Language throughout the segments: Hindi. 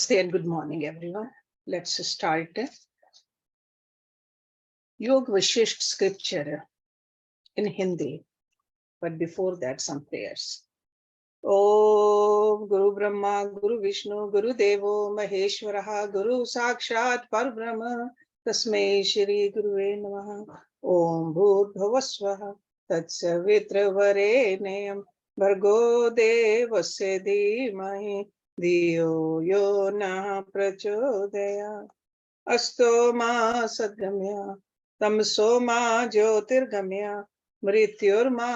Namaste and good morning, everyone. Let's start Yog Vashisht scripture in Hindi. But before that, some prayers. Om Guru Brahma, Guru Vishnu, Guru Devo, Maheshwaraha, Guru Sakshat Parbrahma, Tasmai Shri Guruve Namaha. Om Bhur Bhavasvaha, Tatsavitra Varenayam, Bhargo Devasya Dhimahi, Dhiyo Yo Na Prachodaya. अस्तो मा सद्गम्य तमसो मा ज्योतिर्गम्य मृत्युर्मा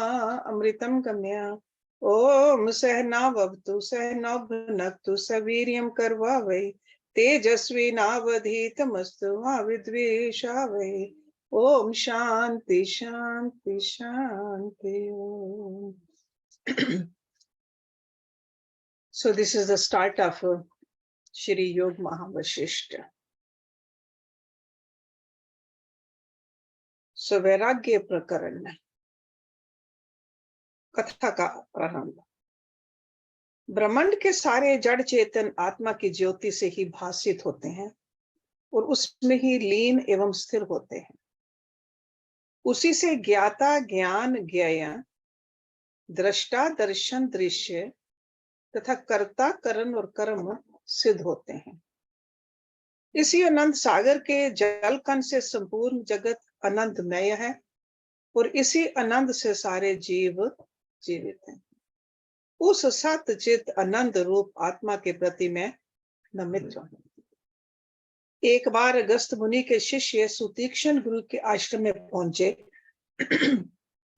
अमृतम गम्य ओम सहनावतु सहनौ भुनक्तु सवीर्यं कर्वावै तेजस्वी नावधीतमस्तु मा विद्विषावै ओम शांति शांति Shanti Om. So this is the start of Shri Yog Mahavashishta. So वैराग्य प्रकरण कथा का प्रारंभ. ब्रह्मांड के सारे जड़ चेतन आत्मा की ज्योति से ही भासित होते हैं और उसमें ही लीन एवं स्थिर होते हैं. उसी से ज्ञाता ज्ञान ज्ञेय, दृष्टा दर्शन दृश्य तथा कर्ता करण और कर्म सिद्ध होते हैं. इसी अनंत सागर के जल कण से संपूर्ण जगत आनंदमय है और इसी आनंद से सारे जीव जीवित हैं. उस सत चित आनंद रूप आत्मा के प्रति मैं नमित हूं. एक बार अगस्त मुनि के शिष्य सुतीक्ष्ण गुरु के आश्रम में पहुंचे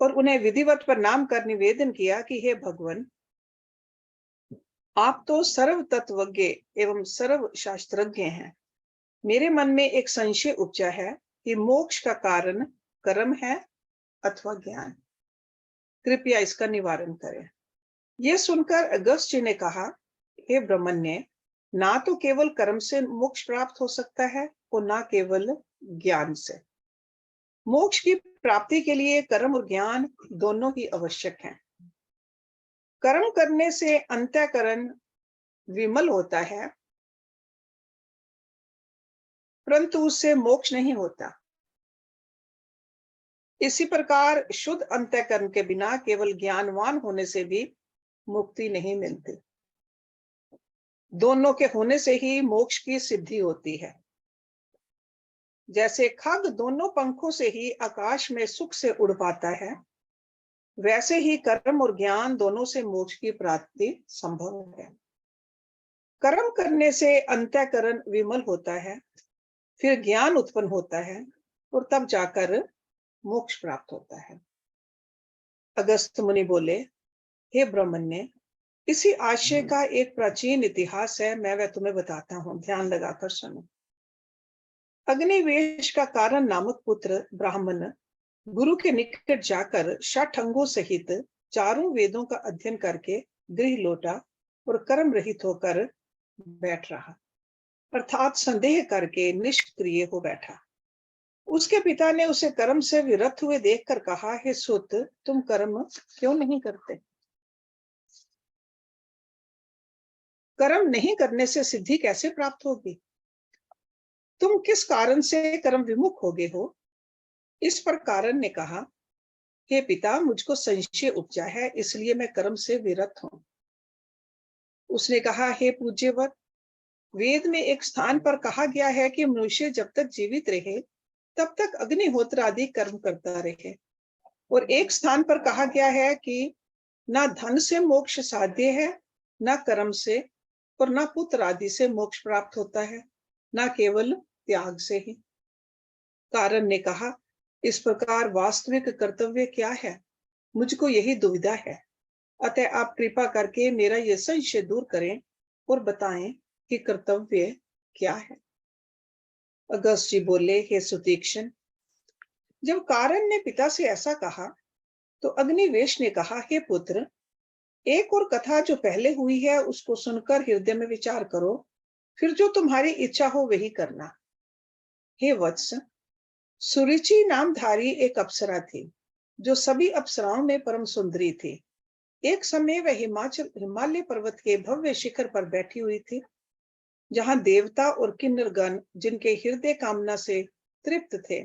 और उन्हें विधिवत प्रणाम कर निवेदन किया कि हे भगवान, आप तो सर्व तत्वज्ञ एवं सर्व शास्त्रज्ञ हैं. मेरे मन में एक संशय उपजा है कि मोक्ष का कारण कर्म है अथवा ज्ञान. कृपया इसका निवारण करें. यह सुनकर अगस्त जी ने कहा, हे ब्रह्मण्य, ना तो केवल कर्म से मोक्ष प्राप्त हो सकता है और ना केवल ज्ञान से. मोक्ष की प्राप्ति के लिए कर्म और ज्ञान दोनों ही आवश्यक हैं. कर्म करने से अंतःकरण विमल होता है, परंतु उससे मोक्ष नहीं होता. इसी प्रकार शुद्ध अंतःकरण के बिना केवल ज्ञानवान होने से भी मुक्ति नहीं मिलती. दोनों के होने से ही मोक्ष की सिद्धि होती है. जैसे खग दोनों पंखों से ही आकाश में सुख से उड़ पाता है, वैसे ही कर्म और ज्ञान दोनों से मोक्ष की प्राप्ति संभव है. कर्म करने से अंतःकरण विमल होता है, फिर ज्ञान उत्पन्न होता है और तब जाकर मोक्ष प्राप्त होता है. अगस्त मुनि बोले, हे ब्रह्मण्य, इसी आशय का एक प्राचीन इतिहास है. मैं वह तुम्हें बताता हूं, ध्यान लगाकर सुनो. अग्निवेश का कारण नामक पुत्र ब्राह्मण गुरु के निकट जाकर षटअंगों सहित चारों वेदों का अध्ययन करके गृह लौटा और कर्म रहित होकर बैठ रहा, अर्थात संदेह करके निष्क्रिय हो बैठा. उसके पिता ने उसे कर्म से विरत हुए देखकर कहा, हे सुत, तुम कर्म क्यों नहीं करते? कर्म नहीं करने से सिद्धि कैसे प्राप्त होगी? तुम किस कारण से कर्म विमुख हो गए हो? इस पर कारण ने कहा, हे पिता, मुझको संशय उपजा है, इसलिए मैं कर्म से विरत हूं. उसने कहा, हे पूज्यवर, वेद में एक स्थान पर कहा गया है कि मनुष्य जब तक जीवित रहे तब तक अग्निहोत्र आदि कर्म करता रहे, और एक स्थान पर कहा गया है कि ना धन से मोक्ष साध्य है, ना कर्म से, और ना पुत्र आदि से मोक्ष प्राप्त होता है, ना केवल त्याग से ही. कारण ने कहा, इस प्रकार वास्तविक कर्तव्य क्या है? मुझको यही दुविधा है. अतः आप कृपा करके मेरा यह संशय दूर करें और बताएं कि कर्तव्य क्या है. अगस्त जी बोले, हे सुतीक्ष्ण, जब कारण ने पिता से ऐसा कहा तो अग्निवेश ने कहा, हे पुत्र, एक और कथा जो पहले हुई है उसको सुनकर हृदय में विचार करो, फिर जो तुम्हारी इच्छा हो वही करना. हे वत्स, सुरुचि नामधारी एक अप्सरा थी जो सभी अप्सराओं में परम सुंदरी थी. एक समय वह हिमालय पर्वत के भव्य शिखर पर बैठी हुई थी. जहां देवता और किन्नरगण जिनके हृदय कामना से तृप्त थे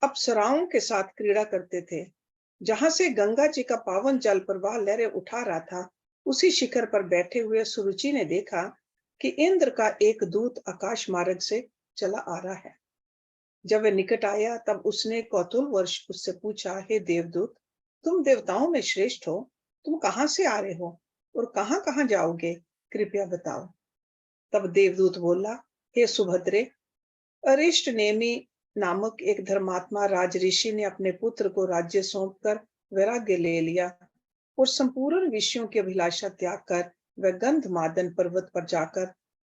अप्सराओं के साथ क्रीड़ा करते थे। जहां से गंगा जी का पावन जल प्रवाह लहरें उठा रहा था, उसी शिखर पर बैठे हुए सुरुचि ने देखा कि इंद्र का एक दूत आकाश मार्ग से चला आ रहा है। जब वह निकट आया तब उसने कौतूहलवश उससे पूछा, हे देवदूत, तुम देवताओं में श्रेष्ठ हो, तुम कहां से आ रहे हो और कहां कहां जाओगे, कृपया बताओ। तब देवदूत बोला, हे सुभद्रे, अरिष्ट नेमी नामक एक धर्मात्मा राजऋषि ने अपने पुत्र को राज्य सौंपकर वैराग्य ले लिया और संपूर्ण विषयों की अभिलाषा त्याग कर वह गंधमादन पर्वत पर जाकर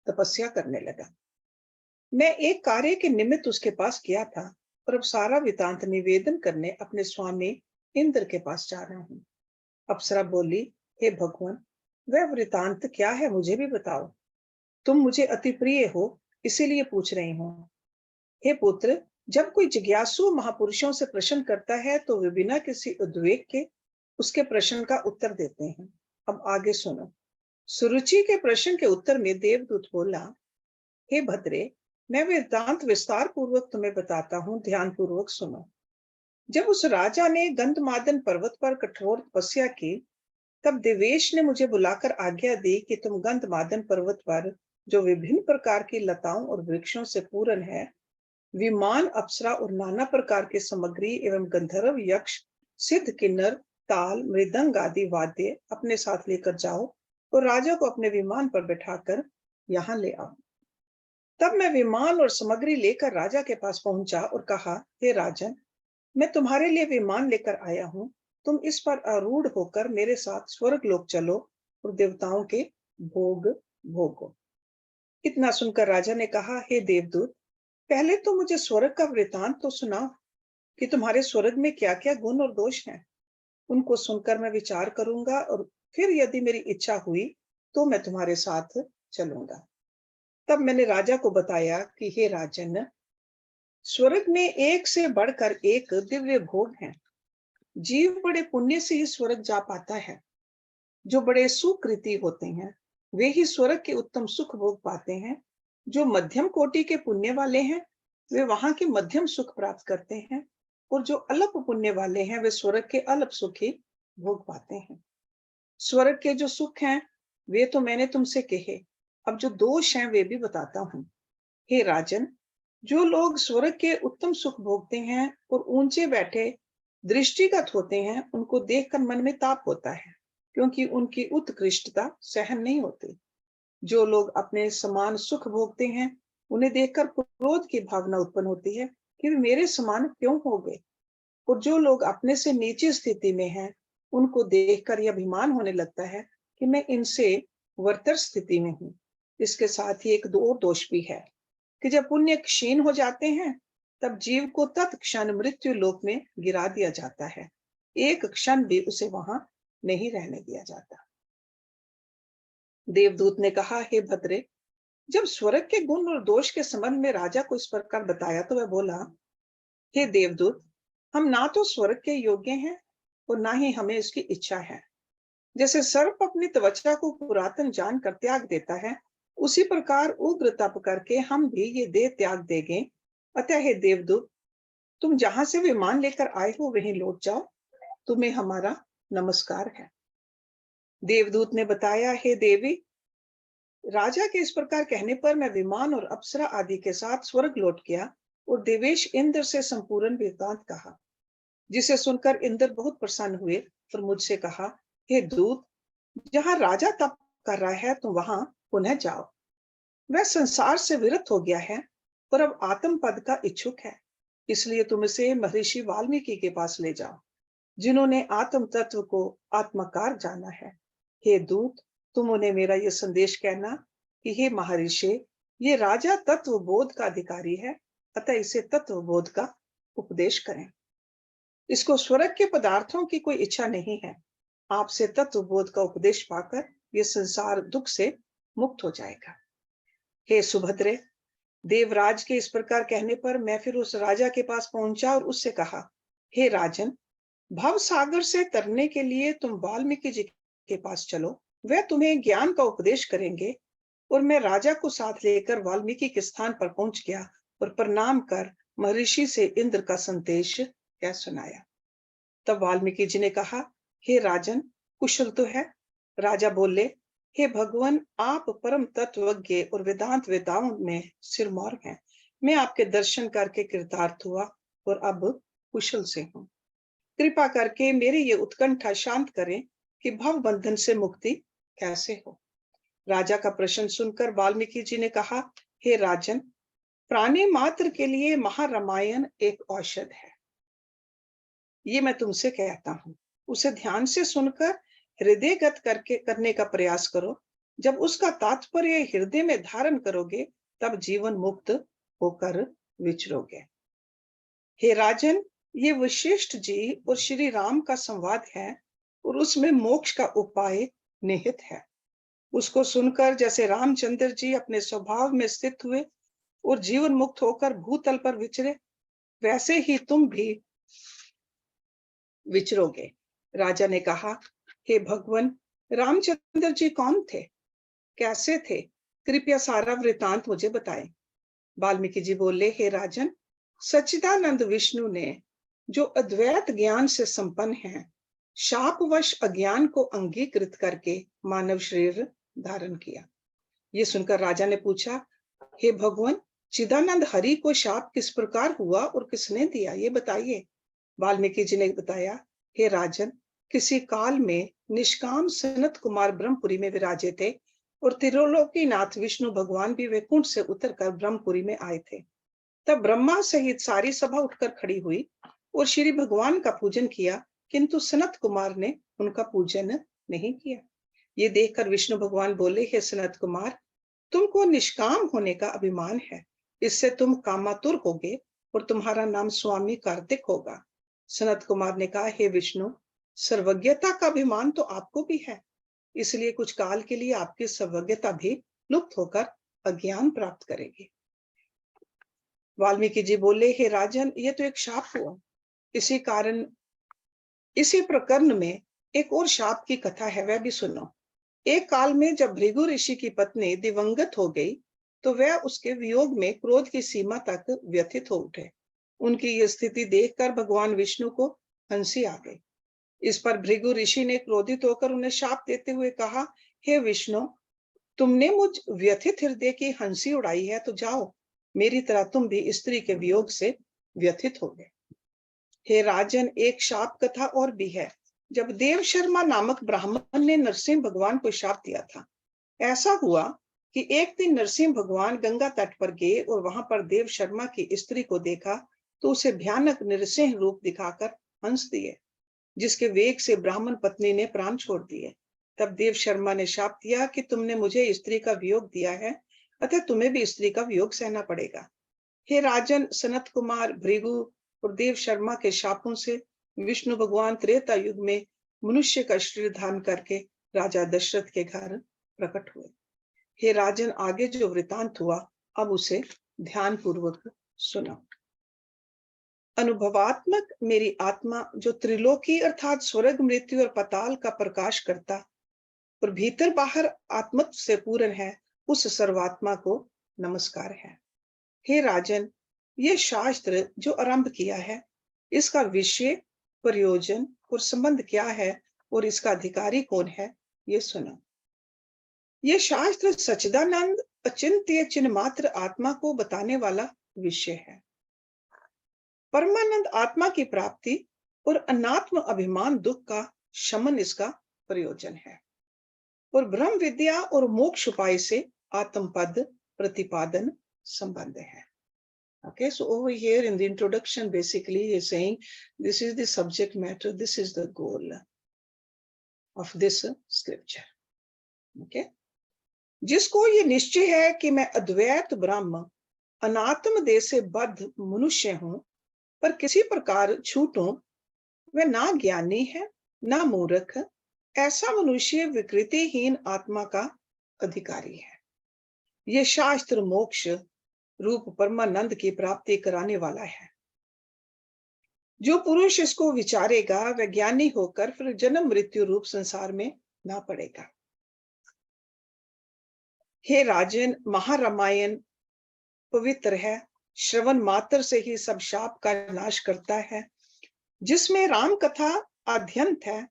तपस्या करने लगा। मैं एक कार्य के निमित्त उसके पास गया था और अब सारा वृतांत निवेदन करने अपने स्वामी इंद्र के पास जा रहा हूँ। अप्सरा बोली, हे भगवान, वह वृतांत क्या है, मुझे भी बताओ। तुम मुझे अति प्रिय हो, इसीलिए पूछ रही हूँ। हे पुत्र, जब कोई जिज्ञासु महापुरुषों से प्रश्न करता है तो वे बिना किसी उद्वेग के उसके प्रश्न का उत्तर देते हैं। अब आगे सुनो। सुरुचि के प्रश्न के उत्तर में देवदूत बोला, हे भद्रे, मैं वृत्तांत विस्तार पूर्वक तुम्हें बताता हूँ, ध्यान पूर्वक सुनो। जब उस राजा ने गंधमादन पर्वत पर कठोर तपस्या की, तब देवेश ने मुझे बुलाकर आज्ञा दी कि तुम गंधमादन पर्वत पर, जो विभिन्न प्रकार की लताओं और वृक्षों से पूर्ण है, विमान, अप्सरा और नाना प्रकार के सामग्री एवं गंधर्व, यक्ष, सिद्ध, किन्नर, ताल, मृदंग आदि वाद्य अपने साथ लेकर जाओ और राजा को अपने विमान पर बैठाकर यहाँ ले आओ। तब मैं विमान और सामग्री लेकर राजा के पास पहुंचा और कहा, हे राजन, मैं तुम्हारे लिए विमान लेकर आया हूँ, तुम इस पर आरूढ़ होकर मेरे साथ स्वर्ग लोक चलो और देवताओं के भोग भोगो। इतना सुनकर राजा ने कहा, हे देवदूत, पहले तो मुझे स्वर्ग का वृतांत तो सुनाओ कि तुम्हारे स्वर्ग में क्या क्या गुण और दोष हैं। उनको सुनकर मैं विचार करूंगा और फिर यदि मेरी इच्छा हुई तो मैं तुम्हारे साथ चलूंगा। तब मैंने राजा को बताया कि हे राजन, स्वर्ग में एक से बढ़कर एक दिव्य भोग है। जीव बड़े पुण्य से ही स्वर्ग जा पाता है। जो बड़े सुकृति होते हैं वे ही स्वर्ग के उत्तम सुख भोग पाते हैं। जो मध्यम कोटि के पुण्य वाले हैं वे वहां के मध्यम सुख प्राप्त करते हैं और जो अल्प पुण्य वाले हैं वे स्वर्ग के अल्प सुख ही भोग पाते हैं। स्वर्ग के जो सुख हैं वे तो मैंने तुमसे कहे, अब जो दोष हैं वे भी बताता हूँ। हे राजन, जो लोग स्वर्ग के उत्तम सुख भोगते हैं और ऊंचे बैठे दृष्टिगत होते हैं, उनको देखकर मन में ताप होता है, क्योंकि उनकी उत्कृष्टता सहन नहीं होती। जो लोग अपने समान सुख भोगते हैं, उन्हें देखकर क्रोध की भावना उत्पन्न होती है कि वे मेरे समान क्यों हो गए। और जो लोग अपने से नीची स्थिति में हैं, उनको देखकर यह अभिमान होने लगता है कि मैं इनसे वर्तर स्थिति में हूँ। इसके साथ ही एक दो दोष भी है कि जब पुण्य क्षीण हो जाते हैं, तब जीव को तत्क्षण मृत्यु लोक में गिरा दिया जाता है। एक क्षण भी उसे वहां नहीं रहने दिया जाता। देवदूत ने कहा, हे भद्रे, जब स्वर्ग के गुण और दोष के संबंध में राजा को इस प्रकार बताया तो वह बोला, हे देवदूत, हम ना तो स्वर्ग के योग्य हैं और ना ही हमें इसकी इच्छा है। जैसे सर्प अपनी त्वचा को पुरातन जानकर त्याग देता है, उसी प्रकार उग्र तप करके हम भी ये देह त्याग देंगे। अतः हे देवदूत, तुम जहां से विमान लेकर आए हो वहीं लौट जाओ, तुम्हें हमारा नमस्कार है। देवदूत ने बताया, हे देवी, राजा के इस प्रकार कहने पर मैं विमान और अप्सरा आदि के साथ स्वर्ग लौट गया और देवेश इंद्र से संपूर्ण वृत्तांत कहा, जिसे सुनकर इंद्र बहुत प्रसन्न हुए और मुझसे कहा, हे दूत, जहां राजा तप कर रहा है तुम वहां पुनः जाओ। वह संसार से विरत हो गया है और अब आत्म पद का इच्छुक है, इसलिए तुम इसे महर्षि वाल्मीकि के पास ले जाओ, जिन्होंने आत्म तत्व को आत्मकार जाना है। हे दूत, तुम उन्हें मेरा यह संदेश कहना कि हे महर्षि, ये राजा तत्व बोध का अधिकारी है, अतः इसे तत्व बोध का उपदेश करें। इसको स्वर्ग के पदार्थों की कोई इच्छा नहीं है। आपसे तत्व बोध का उपदेश पाकर ये संसार दुख से मुक्त हो जाएगा। हे सुभद्रे, देवराज के इस प्रकार कहने पर मैं फिर उस राजा के पास पहुंचा और उससे कहा, हे राजन, भव सागर से तरने के लिए तुम वाल्मीकि जी के पास चलो, वह तुम्हें ज्ञान का उपदेश करेंगे और मैं राजा को साथ लेकर वाल्मीकि के स्थान पर पहुंच गया और प्रणाम कर महर्षि से इंद्र का संदेश कह सुनाया। तब वाल्मीकि जी ने कहा, हे राजन, कुशल तो है? राजा बोले, हे भगवान, आप परम तत्वज्ञ और वेदांत वेदाओं में सिरमौर हैं। मैं आपके दर्शन करके कृतार्थ हुआ और अब कुशल से हूँ। कृपा करके मेरी ये उत्कंठा शांत करें कि भव बंधन से मुक्ति कैसे हो। राजा का प्रश्न सुनकर वाल्मीकि जी ने कहा, हे राजन, प्राणी मात्र के लिए महारामायण एक औषध है। ये मैं तुमसे कहता हूँ, उसे ध्यान से सुनकर हृदयगत करने का प्रयास करो। जब उसका तात्पर्य हृदय में धारण करोगे, तब जीवन मुक्त होकर विचरोगे। हे राजन, ये वशिष्ठ जी और श्री राम का संवाद है और उसमें मोक्ष का उपाय निहित है। उसको सुनकर जैसे रामचंद्र जी अपने स्वभाव में स्थित हुए और जीवन मुक्त होकर भूतल पर विचरे, वैसे ही तुम भी विचरोगे। राजा ने कहा, हे भगवान, रामचंद्र जी कौन थे, कैसे थे? कृपया सारा वृतांत मुझे बताएं। वाल्मीकि जी बोले, हे राजन, सच्चिदानंद विष्णु ने, जो अद्वैत ज्ञान से संपन्न हैं, शापवश अज्ञान को अंगीकृत करके मानव शरीर धारण किया। ये सुनकर राजा ने पूछा, हे भगवान, चिदानंद हरि को शाप किस प्रकार हुआ और किसने दिया, ये बताइए। वाल्मीकि जी ने बताया, हे राजन, किसी काल में निष्काम सनत कुमार ब्रह्मपुरी में विराजे थे और त्रिलोकीनाथ विष्णु भगवान भी वैकुंठ से उतरकर ब्रह्मपुरी में आए थे। तब ब्रह्मा सहित सारी सभा उठकर खड़ी हुई और श्री भगवान का पूजन किया, किंतु सनत कुमार ने उनका पूजन नहीं किया। ये देखकर विष्णु भगवान बोले, हे सनत कुमार, तुमको निष्काम होने का अभिमान है, इससे तुम कामातुर होगे और तुम्हारा नाम स्वामी कार्तिक होगा। सनत कुमार ने कहा, हे विष्णु, सर्वज्ञता का अभिमान तो आपको भी है, इसलिए कुछ काल के लिए आपकी सर्वज्ञता भी लुप्त होकर अज्ञान प्राप्त करेगी। वाल्मीकि जी बोले, हे राजन, ये तो एक शाप हुआ। इसी प्रकरण में एक और शाप की कथा है, वह भी सुनो। एक काल में जब भृगु ऋषि की पत्नी दिवंगत हो गई, तो वह उसके वियोग में क्रोध की सीमा तक व्यथित हो उठे। उनकी ये स्थिति देखकर भगवान विष्णु को हंसी आ गई। इस पर भृगु ऋषि ने क्रोधित होकर उन्हें शाप देते हुए कहा, हे विष्णु, तुमने मुझ व्यथित हृदय की हंसी उड़ाई है, तो जाओ, मेरी तरह तुम भी स्त्री के वियोग से व्यथित हो गए। हे राजन, एक शाप कथा और भी है। जब देव शर्मा नामक ब्राह्मण ने नरसिंह भगवान को शाप दिया था, ऐसा हुआ कि एक दिन नरसिंह भगवान गंगा तट पर गए और वहां पर देव शर्मा की स्त्री को देखा, तो उसे भयानक नरसिंह रूप दिखाकर हंस दिए, जिसके वेग से ब्राह्मण पत्नी ने प्राण छोड़ दिए। तब देव शर्मा ने शाप दिया कि तुमने मुझे स्त्री का वियोग दिया है, अतः तुम्हें भी स्त्री का वियोग सहना पड़ेगा। हे राजन, सनत कुमार, भृगु और देव शर्मा के शापों से विष्णु भगवान त्रेता युग में मनुष्य का शरीर धारण करके राजा दशरथ के घर प्रकट हुए। हे राजन, आगे जो वृतांत हुआ, अब उसे ध्यान पूर्वक सुनो। अनुभवात्मक मेरी आत्मा, जो त्रिलोकी अर्थात स्वर्ग, मृत्यु और पाताल का प्रकाश करता और भीतर बाहर आत्मत्व से पूर्ण है, उस सर्वात्मा को नमस्कार है। हे राजन, ये शास्त्र जो आरंभ किया है, इसका विषय, प्रयोजन और संबंध क्या है और इसका अधिकारी कौन है, ये सुनो। ये शास्त्र सच्चिदानंद अचिंत्य चिन्ह मात्र आत्मा को बताने वाला विषय है। परमानंद आत्मा की प्राप्ति और अनात्म अभिमान दुख का शमन इसका प्रयोजन है, और ब्रह्म विद्या और मोक्ष उपाय से आत्मपद प्रतिपादन संबंध है। Okay, so over here in the introduction, basically he is saying this is the subject matter, this is the goal of this scripture. Okay, जिसको ये निश्चय है कि मैं अद्वैत ब्रह्म अनात्म देह से बद्ध मनुष्य हूं, पर किसी प्रकार छूटूं, वह ना ज्ञानी है ना मूर्ख, ऐसा मनुष्य विकृतिहीन आत्मा का अधिकारी है। ये शास्त्र मोक्ष रूप परमानंद की प्राप्ति कराने वाला है। जो पुरुष इसको विचारेगा, वह ज्ञानी होकर फिर जन्म मृत्यु रूप संसार में ना पड़ेगा। हे राजन, महारामायण पवित्र है, श्रवण मात्र से ही सब शाप का नाश करता है। जिसमें राम कथा आद्यंत है,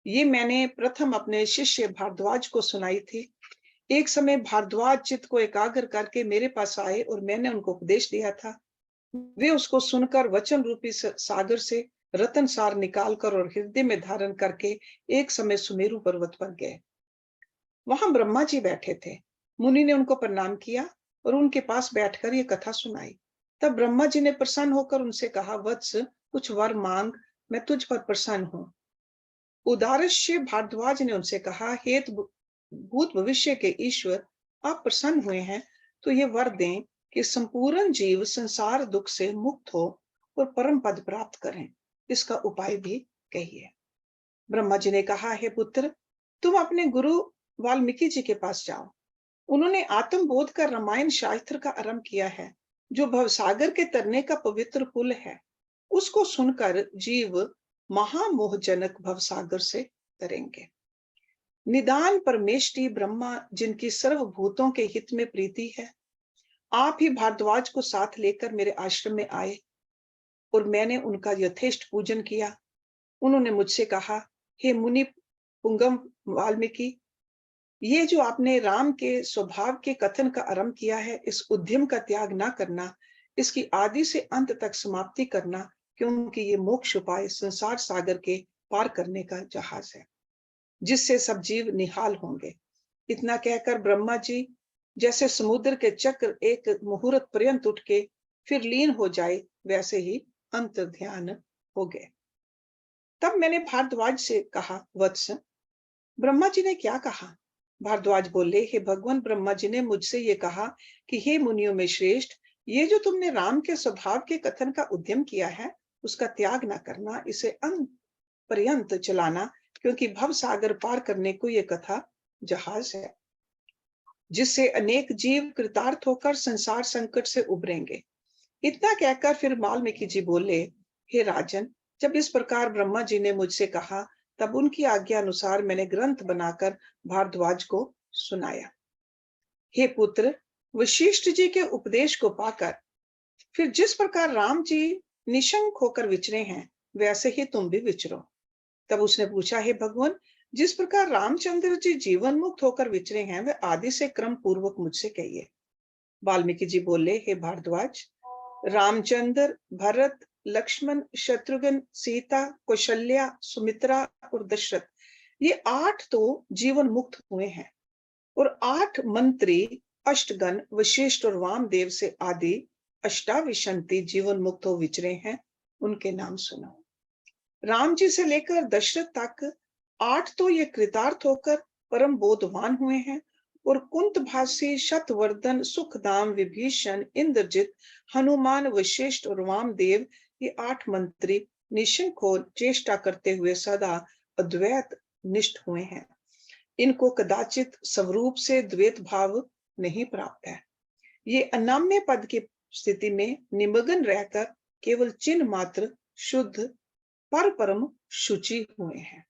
ये मैंने प्रथम अपने शिष्य भारद्वाज को सुनाई थी। एक समय भारद्वाज चित्त को एकाग्र करके मेरे पास आए और मैंने उनको उपदेश दिया था। वे उसको सुनकर वचन रूपी सागर से रतन सार निकालकर और हृदय में धारण करके एक समय सुमेरु पर्वत पर गए। वहां ब्रह्मा जी बैठे थे। मुनि ने उनको प्रणाम किया और उनके पास बैठकर ये कथा सुनाई। तब ब्रह्मा जी ने प्रसन्न होकर उनसे कहा, वत्स, कुछ वर मांग, मैं तुझ पर प्रसन्न हूं। उदारश्य भारद्वाज ने उनसे कहा, हे भूत भविष्य के ईश्वर, आप प्रसन्न हुए हैं तो ये वर दें कि संपूर्ण जीव संसार दुख से मुक्त हो और परम पद प्राप्त करें। इसका उपाय भी कहिए। ब्रह्मा जी ने कहा, हे पुत्र, तुम अपने गुरु वाल्मीकि जी के पास जाओ। उन्होंने आत्मबोध का रामायण शास्त्र का आरंभ किया है, जो भवसागर के तरने का पवित्र पुल है। उसको सुनकर जीव महामोहजनक भवसागर से तरेंगे। निदान परमेष्टि ब्रह्मा, जिनकी सर्वभूतों के हित में प्रीति है, आप ही भारद्वाज को साथ लेकर मेरे आश्रम में आए और मैंने उनका यथेष्ट पूजन किया। उन्होंने मुझसे कहा, हे मुनि पुंगव वाल्मीकि, ये जो आपने राम के स्वभाव के कथन का आरंभ किया है, इस उद्यम का त्याग ना करना, इसकी आदि से अंत तक समाप्ति करना, क्योंकि ये मोक्ष उपाय संसार सागर के पार करने का जहाज है, जिससे सब जीव निहाल होंगे। इतना कहकर ब्रह्मा जी जैसे समुद्र के चक्र एक मुहूर्त पर्यंत उठ के फिर लीन हो जाए, वैसे ही अंतर ध्यान हो गए। तब मैंने भारद्वाज से कहा, वत्स, ब्रह्मा जी ने क्या कहा? भारद्वाज बोले, हे भगवान, ब्रह्मा जी ने मुझसे ये कहा कि हे मुनियों में श्रेष्ठ, ये जो तुमने राम के स्वभाव के कथन का उद्यम किया है, उसका त्याग ना करना, इसे अंत पर्यंत चलाना, क्योंकि भव सागर पार करने को ये कथा जहाज है, जिससे अनेक जीव कृतार्थ होकर संसार संकट से उबरेंगे। इतना कहकर फिर वाल्मीकि जी बोले, हे राजन, जब इस प्रकार ब्रह्मा जी ने मुझसे कहा, तब उनकी आज्ञा अनुसार मैंने ग्रंथ बनाकर भारद्वाज को सुनाया। हे पुत्र, वशिष्ठ जी के उपदेश को पाकर फिर जिस प्रकार राम जी निशंक होकर विचरे हैं, वैसे ही तुम भी विचरो। तब उसने पूछा, हे भगवान, जिस प्रकार रामचंद्र जी जीवन मुक्त होकर विचरे हैं, वह आदि से क्रम पूर्वक मुझसे कहिए। वाल्मीकि जी बोले, हे भारद्वाज, रामचंद्र, भरत, लक्ष्मण, शत्रुघ्न, सीता, कौशल्या, सुमित्रा और दशरथ, ये 8 तो जीवन मुक्त हुए हैं, और 8 मंत्री अष्टगण वशिष्ठ और वामदेव से आदि अष्टाविशंति जीवन मुक्त हो विचरे हैं। उनके नाम सुनो। राम जी से लेकर दशरथ तक 8 तो ये कृतार्थ होकर परम बोधवान हुए हैं, और कुंत भासी, शतवर्धन, सुखदाम, विभीषण, इंद्रजित, हनुमान, वशिष्ठ और वामदेव, ये 8 मंत्री निशंक हो चेष्टा करते हुए सदा अद्वैत निष्ठ हुए हैं। इनको कदाचित स्वरूप से द्वैत भाव नहीं प्राप्त है। ये अनाम्य पद की स्थिति में निमग्न रहकर केवल चिन्ह मात्र शुद्ध पर परम शुचि हुए हैं।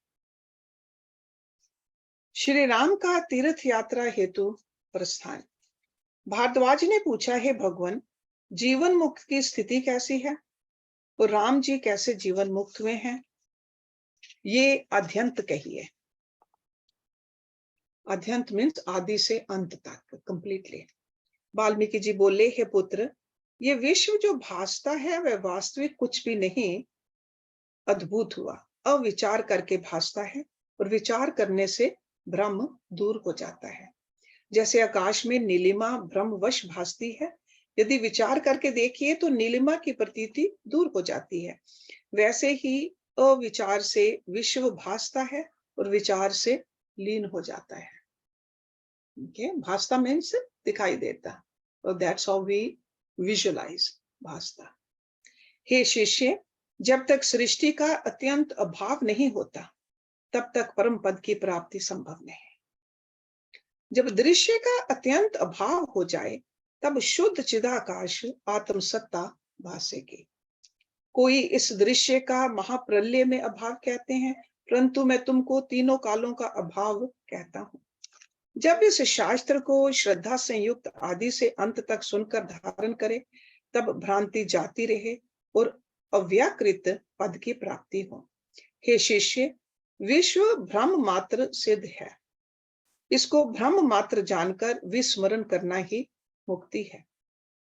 श्री राम का तीर्थ यात्रा हेतु प्रस्थान। भारद्वाज ने पूछा, हे भगवान, जीवन मुक्त की स्थिति कैसी है और राम जी कैसे जीवन मुक्त हुए हैं, ये अध्यंत कहिए। अध्यंत मीन्स आदि से अंत तक, कंप्लीटली। वाल्मीकि जी बोले, हे पुत्र, ये विश्व जो भासता है वह वास्तविक कुछ भी नहीं, अद्भुत हुआ, अविचार करके भासता है, और विचार करने से भ्रम दूर हो जाता है। जैसे आकाश में नीलिमा भ्रमवश भासती है, यदि विचार करके देखिए तो नीलिमा की प्रतीति दूर हो जाती है। वैसे ही अविचार से विश्व भासता है और विचार से लीन हो जाता है। Okay? भासता मीन्स दिखाई देता, और दैट्स हाउ वी विजुअलाइज भासता। हे शिष्य, जब तक सृष्टि का अत्यंत अभाव नहीं होता, तब तक परम पद की प्राप्ति संभव नहीं। जब दृश्य का अत्यंत अभाव हो जाए, तब शुद्ध चिदाकाश आत्म सत्ता भासेगी। कोई इस दृश्य का महाप्रलय में अभाव कहते हैं, परंतु मैं तुमको तीनों कालों का अभाव कहता हूं। जब इस शास्त्र को श्रद्धा संयुक्त आदि से अंत तक सुनकर धारण करे, तब भ्रांति जाती रहे और अव्याकृत पद की प्राप्ति हो। हे शिष्य, विश्व भ्रम मात्र सिद्ध है। इसको भ्रम मात्र जानकर विस्मरण करना ही मुक्ति है।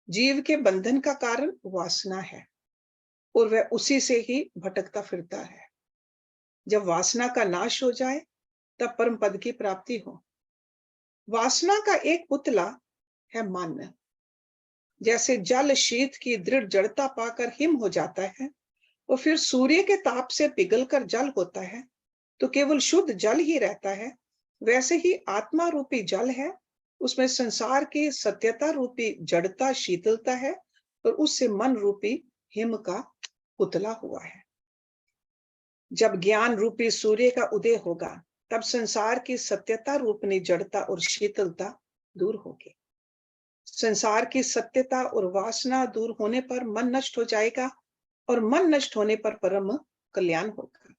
जीव के बंधन का कारण वासना है और वह उसी से ही भटकता फिरता है। जब वासना का नाश हो जाए, तब परम पद की प्राप्ति हो। वासना का एक पुतला है मन। जैसे जल शीत की दृढ़ जड़ता पाकर हिम हो जाता है और फिर सूर्य के ताप से पिघलकर जल होता है, तो केवल शुद्ध जल ही रहता है, वैसे ही आत्मा रूपी जल है, उसमें संसार की सत्यता रूपी जड़ता शीतलता है और उससे मन रूपी हिम का पुतला हुआ है। जब ज्ञान रूपी सूर्य का उदय होगा, तब संसार की सत्यता रूपनी जड़ता और शीतलता दूर होगी। संसार की सत्यता और वासना दूर होने पर मन नष्ट हो जाएगा और मन नष्ट होने पर परम कल्याण होगा।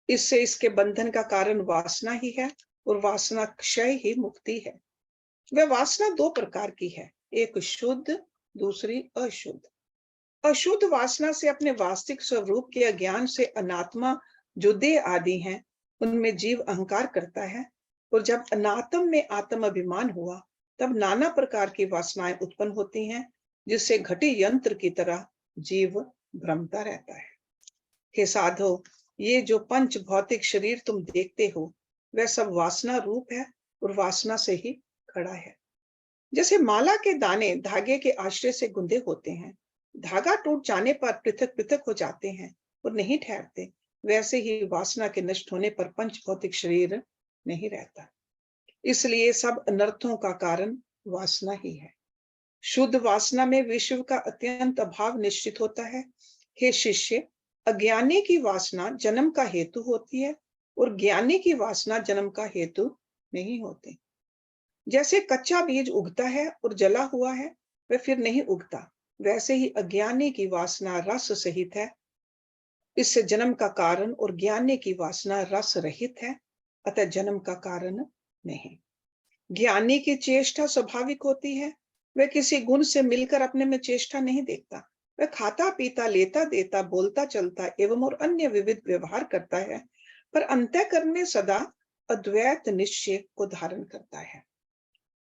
इससे इसके बंधन का कारण वासना ही है और वासना क्षय ही मुक्ति है। वह वासना दो प्रकार की है, एक शुद्ध, दूसरी अशुद्ध। अशुद्ध वासना से अपने वास्तविक स्वरूप के अज्ञान से अनात्मा जो देह आदि हैं, उनमें जीव अहंकार करता है, और जब अनात्म में आत्म अभिमान हुआ, तब नाना प्रकार की वासनाएं उत्पन्न होती हैं, जिससे घटी यंत्र की तरह जीव भ्रमता रहता है। हे साधो, ये जो पंच भौतिक शरीर तुम देखते हो, वह सब वासना रूप है और वासना से ही खड़ा है। जैसे माला के दाने धागे के आश्रय से गुंदे होते हैं, धागा टूट जाने पर पृथक पृथक हो जाते हैं और नहीं ठहरते, वैसे ही वासना के नष्ट होने पर पंच भौतिक शरीर नहीं रहता। इसलिए सब अनर्थों का कारण वासना ही है। शुद्ध वासना में विश्व का अत्यंत अभाव निश्चित होता है। हे शिष्य, अज्ञानी की वासना जन्म का हेतु होती है और ज्ञानी की वासना जन्म का हेतु नहीं होती। जैसे कच्चा बीज उगता है और जला हुआ है, वह फिर नहीं उगता, वैसे ही अज्ञानी की वासना रस सहित है, इससे जन्म का कारण, और ज्ञानी की वासना रस रहित है, अतः जन्म का कारण नहीं। ज्ञानी की चेष्टा स्वाभाविक होती है, वह किसी गुण से मिलकर अपने में चेष्टा नहीं देखता। वह खाता पीता लेता देता बोलता चलता एवं और अन्य विविध व्यवहार करता है, पर अंतःकरण में सदा अद्वैत निश्चय को धारण करता है।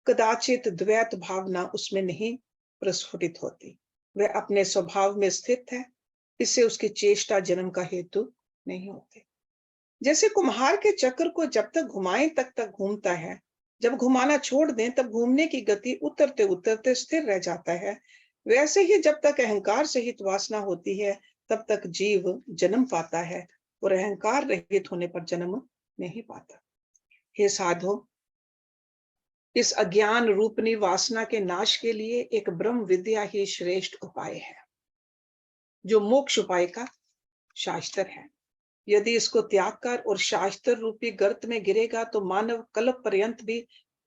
कदाचित द्वैत भावना उसमें नहीं प्रस्फुटित होती, वह अपने स्वभाव में स्थित है, इससे उसकी चेष्टा जन्म का हेतु नहीं होती। जैसे कुम्हार के चक्र को जब तक घुमाएं तब तक घूमता है, जब घुमाना छोड़ दें तब घूमने की गति उतरते उतरते स्थिर रह जाता है, वैसे ही जब तक अहंकार सहित वासना होती है, तब तक जीव जन्म पाता है और अहंकार रहित होने पर जन्म नहीं पाता। हे साधो, इस अज्ञान रूपनी वासना के नाश के लिए एक ब्रह्म विद्या ही श्रेष्ठ उपाय है, जो मोक्ष उपाय का शास्त्र है। यदि इसको त्याग कर और शास्त्र रूपी गर्त में गिरेगा, तो मानव कल्प पर्यंत भी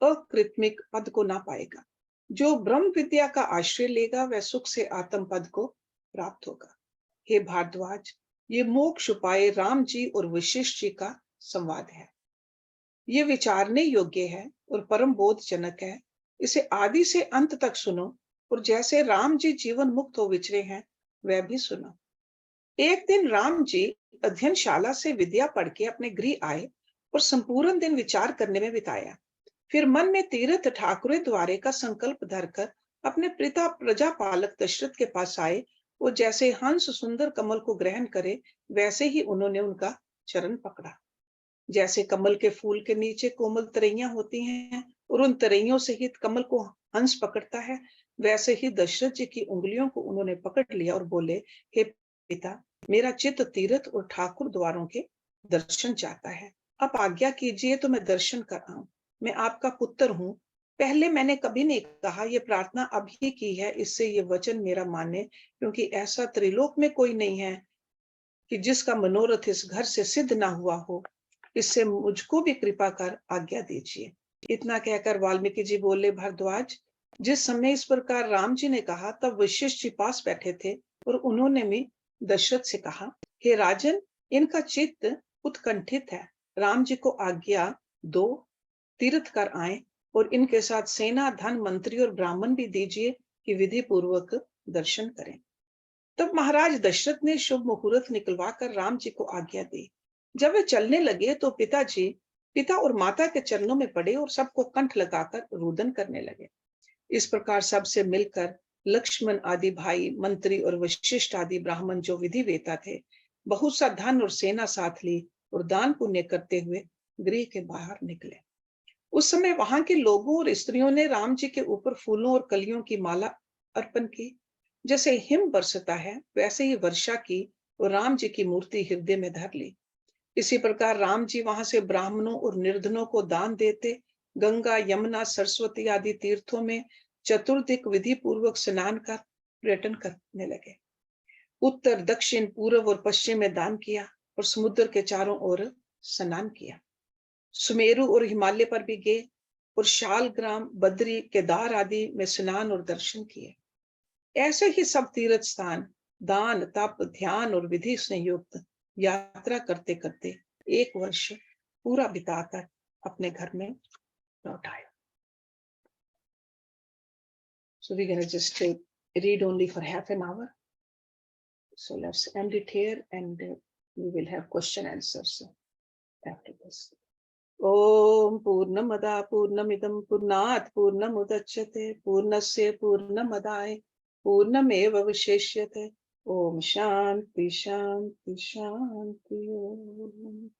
अकृत्मिक पद को ना पाएगा। जो ब्रह्म विद्या का आश्रय लेगा, वह सुख से आत्म पद को प्राप्त होगा। हे भारद्वाज, ये मोक्ष उपाय राम जी और वशिष्ठ जी का संवाद है। ये विचारने योग्य है और परम बोधजनक है। इसे आदि से अंत तक सुनो, और जैसे राम जी जीवन मुक्त हो विचरे हैं, वह भी सुनो। एक दिन राम जी अध्ययनशाला से विद्या पढ़ के अपने गृह आए और संपूर्ण दिन विचार करने में बिताया। फिर मन में तीर्थ ठाकुर द्वारे का संकल्प धरकर अपने पिता प्रजापालक दशरथ के पास आए, और जैसे हंस सुंदर कमल को ग्रहण करे, वैसे ही उन्होंने उनका चरण पकड़ा। जैसे कमल के फूल के नीचे कोमल तरैया होती हैं और उन तरैयों सहित कमल को हंस पकड़ता है, वैसे ही दशरथ जी की उंगलियों को उन्होंने पकड़ लिया और बोले, हे पिता, मेरा चित्त तीर्थ और ठाकुर द्वारों के दर्शन चाहता है। आप आज्ञा कीजिए तो मैं दर्शन कर आऊं। मैं आपका पुत्र हूँ। पहले मैंने कभी नहीं कहा, ये प्रार्थना अभी की है, इससे ये वचन मेरा माने, क्योंकि ऐसा त्रिलोक में कोई नहीं है कि जिसका मनोरथ इस घर से सिद्ध ना हुआ हो। इससे मुझको भी कृपा कर आज्ञा दीजिए। इतना कहकर वाल्मीकि जी बोले, भारद्वाज, जिस समय इस प्रकार राम जी ने कहा, तब वशिष्ठ जी पास बैठे थे और उन्होंने भी दशरथ से कहा, हे राजन, इनका चित्त उत्कंठित है, राम जी को आज्ञा दो, तीर्थ कर आए। और इनके साथ सेना, धन, मंत्री और ब्राह्मण भी दीजिए कि विधि पूर्वक दर्शन करें। तब महाराज दशरथ ने शुभ मुहूर्त निकलवाकर राम जी को आज्ञा दी। जब वे चलने लगे तो पिता और माता के चरणों में पड़े और सबको कंठ लगाकर रुदन करने लगे। इस प्रकार सबसे मिलकर लक्ष्मण आदि भाई, मंत्री और वशिष्ठ आदि ब्राह्मण जो विधि वेता थे, बहुत सा धन और सेना साथ ली और दान पुण्य करते हुए गृह के बाहर निकले। उस समय वहां के लोगों और स्त्रियों ने राम जी के ऊपर फूलों और कलियों की माला अर्पण की। जैसे हिम बरसता है वैसे ही वर्षा की और राम जी की मूर्ति हृदय में धर ली। इसी प्रकार राम जी वहां से ब्राह्मणों और निर्धनों को दान देते गंगा, यमुना, सरस्वती आदि तीर्थों में चतुर्दिक विधि पूर्वक स्नान कर पर्यटन करने लगे। उत्तर, दक्षिण, पूर्व और पश्चिम में दान किया और समुद्र के चारों ओर स्नान किया। सुमेरु और हिमालय पर भी गए और शालग्राम, बद्री, केदार आदि में स्नान और दर्शन किए। ऐसे ही सब तीर्थ स्थान दान, तप, ध्यान और विधि से युक्त यात्रा करते करते एक वर्ष पूरा बिताकर अपने घर में लौट आए। So we're going to just read only for half an hour. So let's end it here and we will have question answers after this. Om Purnamada Purnamidam Purnat Purnamudachyate Purnasya Purnamadaya Purnameva Visheshyate. Om Shanti Shanti Shanti Om.